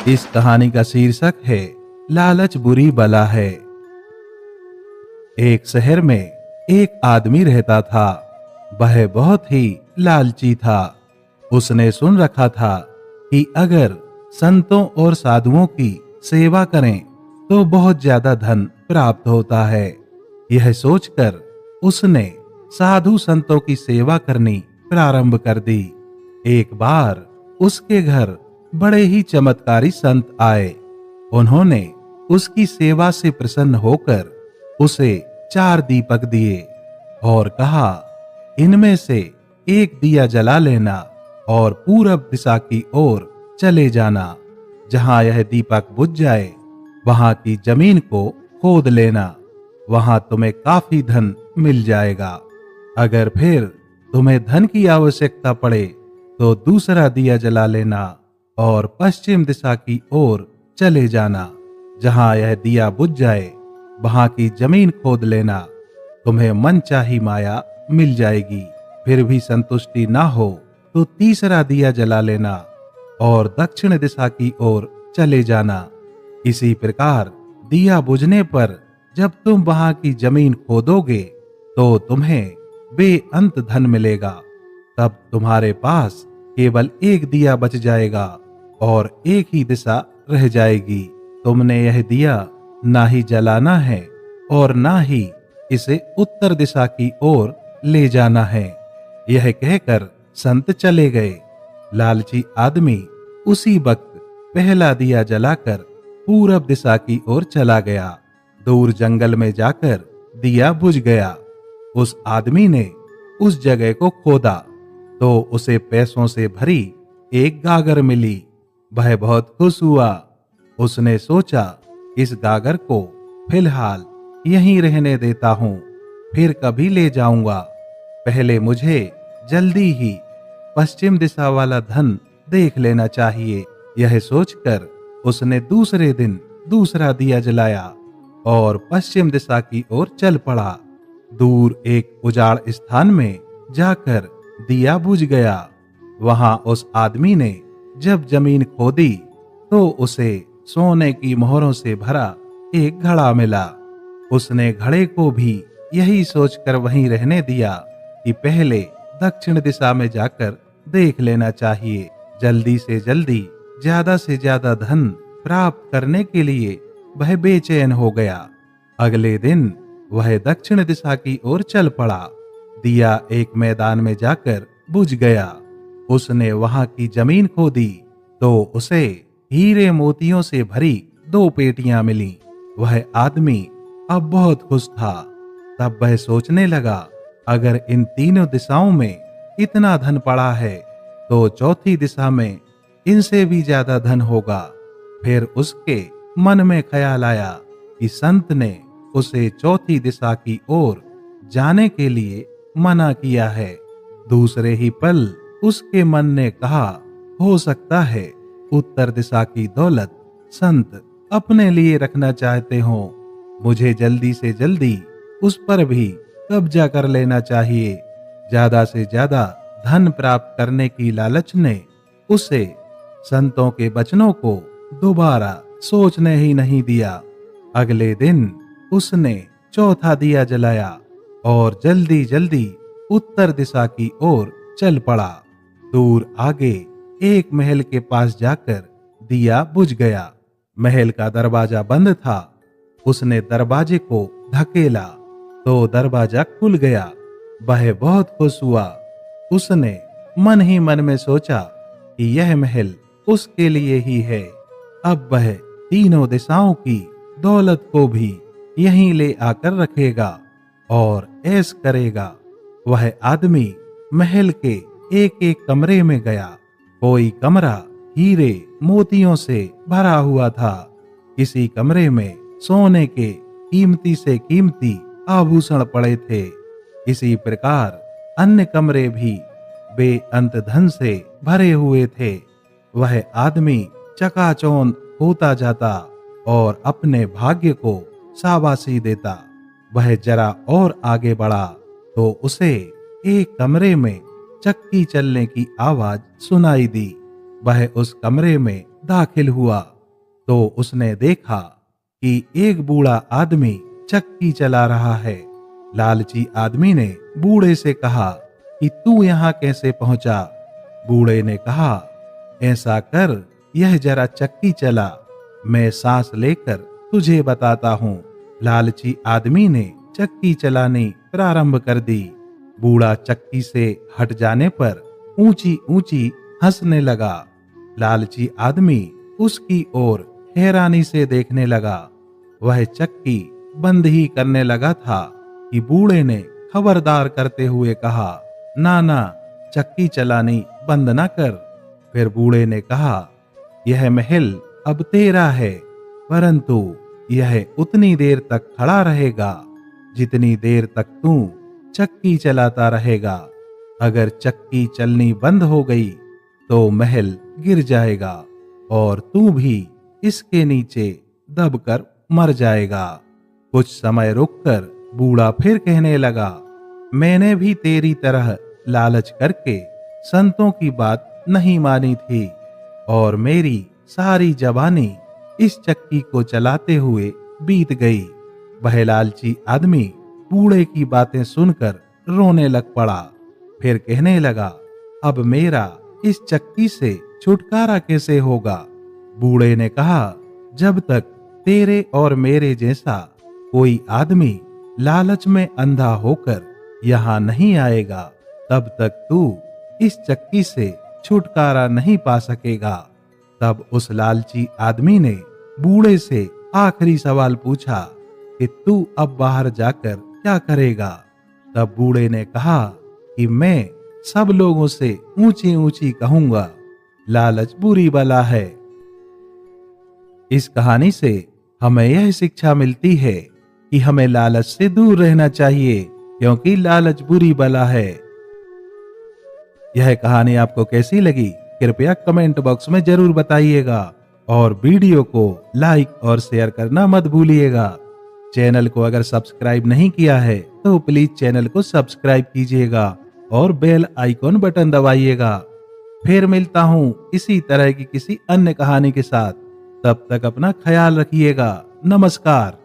इस कहानी का शीर्षक है लालच बुरी बला है। एक शहर में एक आदमी रहता था। वह बहुत ही लालची था। उसने सुन रखा था कि अगर संतों और साधुओं की सेवा करें तो बहुत ज्यादा धन प्राप्त होता है। यह सोचकर उसने साधु संतों की सेवा करनी प्रारंभ कर दी। एक बार उसके घर बड़े ही चमत्कारी संत आए। उन्होंने उसकी सेवा से प्रसन्न होकर उसे 4 दीपक दिए और कहा, इनमें से एक दिया जला लेना और पूरब दिशा की ओर चले जाना। जहां यह दीपक बुझ जाए वहां की जमीन को खोद लेना। वहां तुम्हें काफी धन मिल जाएगा। अगर फिर तुम्हें धन की आवश्यकता पड़े तो दूसरा दिया जला लेना और पश्चिम दिशा की ओर चले जाना। जहां यह दिया बुझ जाए वहां की जमीन खोद लेना। तुम्हें मनचाही माया मिल जाएगी। फिर भी संतुष्टि ना हो तो तीसरा दिया जला लेना और दक्षिण दिशा की ओर चले जाना। इसी प्रकार दिया बुझने पर जब तुम वहां की जमीन खोदोगे तो तुम्हें बेअंत धन मिलेगा। तब तुम्हारे पास केवल एक दिया बच जाएगा और एक ही दिशा रह जाएगी। तुमने यह दिया ना ही जलाना है और ना ही इसे उत्तर दिशा की ओर ले जाना है। यह कहकर संत चले गए। लालची आदमी उसी वक्त पहला दिया जलाकर पूरब दिशा की ओर चला गया। दूर जंगल में जाकर दिया बुझ गया। उस आदमी ने उस जगह को खोदा तो उसे पैसों से भरी एक गागर मिली। वह बहुत खुश हुआ। उसने सोचा, इस गागर को फिलहाल यहीं रहने देता हूं, फिर कभी ले जाऊंगा। पहले मुझे जल्दी ही पश्चिम दिशा वाला धन देख लेना चाहिए। यह सोचकर उसने दूसरे दिन दूसरा दिया जलाया और पश्चिम दिशा की ओर चल पड़ा। दूर एक उजाड़ स्थान में जाकर दिया बुझ गया। वहां उस आदमी ने जब जमीन खोदी तो उसे सोने की मोहरों से भरा एक घड़ा मिला। उसने घड़े को भी यही सोचकर वहीं रहने दिया कि पहले दक्षिण दिशा में जाकर देख लेना चाहिए। जल्दी से जल्दी ज्यादा से ज्यादा धन प्राप्त करने के लिए वह बेचैन हो गया। अगले दिन वह दक्षिण दिशा की ओर चल पड़ा। दिया एक मैदान में जाकर बुझ गया। उसने वहां की जमीन खोदी तो उसे हीरे मोतियों से भरी 2 पेटियां मिली। वह आदमी अब बहुत खुश था। तब वह सोचने लगा, अगर इन तीनों दिशाओं में इतना धन पड़ा है तो चौथी दिशा में इनसे भी ज्यादा धन होगा। फिर उसके मन में ख्याल आया कि संत ने उसे चौथी दिशा की ओर जाने के लिए मना किया है। दूसरे ही पल उसके मन ने कहा, हो सकता है उत्तर दिशा की दौलत संत अपने लिए रखना चाहते हो। मुझे जल्दी से जल्दी उस पर भी कब्जा कर लेना चाहिए। ज्यादा से ज्यादा धन प्राप्त करने की लालच ने उसे संतों के वचनों को दोबारा सोचने ही नहीं दिया। अगले दिन उसने चौथा दिया जलाया और जल्दी जल्दी उत्तर दिशा की ओर चल पड़ा। दूर आगे एक महल के पास जाकर दिया बुझ गया। महल का दरवाजा बंद था। उसने दरवाजे को धकेला तो दरवाजा खुल गया। वह बहुत खुश हुआ। उसने मन ही मन में सोचा कि यह महल उसके लिए ही है। अब वह तीनों दिशाओं की दौलत को भी यहीं ले आकर रखेगा और ऐश करेगा। वह आदमी महल के एक एक कमरे में गया। कोई कमरा हीरे मोतियों से भरा हुआ था। किसी कमरे में सोने के कीमती से कीमती आभूषण पड़े थे। इसी प्रकार अन्य कमरे भी बेअंत धन से भरे हुए थे। वह आदमी चकाचौंध होता जाता और अपने भाग्य को शाबाशी देता। वह जरा और आगे बढ़ा तो उसे एक कमरे में चक्की चलने की आवाज सुनाई दी। वह उस कमरे में दाखिल हुआ तो उसने देखा कि एक बूढ़ा आदमी चक्की चला रहा है। लालची आदमी ने बूढ़े से कहा कि तू यहाँ कैसे पहुंचा? बूढ़े ने कहा, ऐसा कर, यह जरा चक्की चला, मैं सांस लेकर तुझे बताता हूँ। लालची आदमी ने चक्की चलानी प्रारंभ कर दी। बूढ़ा चक्की से हट जाने पर ऊंची ऊंची हंसने लगा। लालची आदमी उसकी ओर हैरानी से देखने लगा। वह चक्की बंद ही करने लगा था कि बूढ़े ने खबरदार करते हुए कहा, ना ना, चक्की चलानी बंद ना कर। फिर बूढ़े ने कहा, यह महल अब तेरा है, परंतु यह उतनी देर तक खड़ा रहेगा जितनी देर तक तू चक्की चलाता रहेगा। अगर चक्की चलनी बंद हो गई तो महल गिर जाएगा और तू भी इसके नीचे दबकर मर जाएगा। कुछ समय रुककर बूढ़ा फिर कहने लगा, मैंने भी तेरी तरह लालच करके संतों की बात नहीं मानी थी और मेरी सारी जवानी इस चक्की को चलाते हुए बीत गई। वह लालची आदमी बूढ़े की बातें सुनकर रोने लग पड़ा। फिर कहने लगा, अब मेरा इस चक्की से छुटकारा कैसे होगा? बूढ़े ने कहा, जब तक तेरे और मेरे जैसा कोई आदमी लालच में अंधा होकर यहाँ नहीं आएगा, तब तक तू इस चक्की से छुटकारा नहीं पा सकेगा। तब उस लालची आदमी ने बूढ़े से आखिरी सवाल पूछा कि तू अब बाहर जाकर क्या करेगा? तब बूढ़े ने कहा कि मैं सब लोगों से ऊंची ऊंची कहूंगा, लालच बुरी बला है। इस कहानी से हमें यह शिक्षा मिलती है कि हमें लालच से दूर रहना चाहिए, क्योंकि लालच बुरी बला है। यह कहानी आपको कैसी लगी कृपया कमेंट बॉक्स में जरूर बताइएगा और वीडियो को लाइक और शेयर करना मत भूलिएगा। चैनल को अगर सब्सक्राइब नहीं किया है तो प्लीज चैनल को सब्सक्राइब कीजिएगा और बेल आइकॉन बटन दबाइएगा। फिर मिलता हूँ इसी तरह की किसी अन्य कहानी के साथ। तब तक अपना ख्याल रखिएगा। नमस्कार।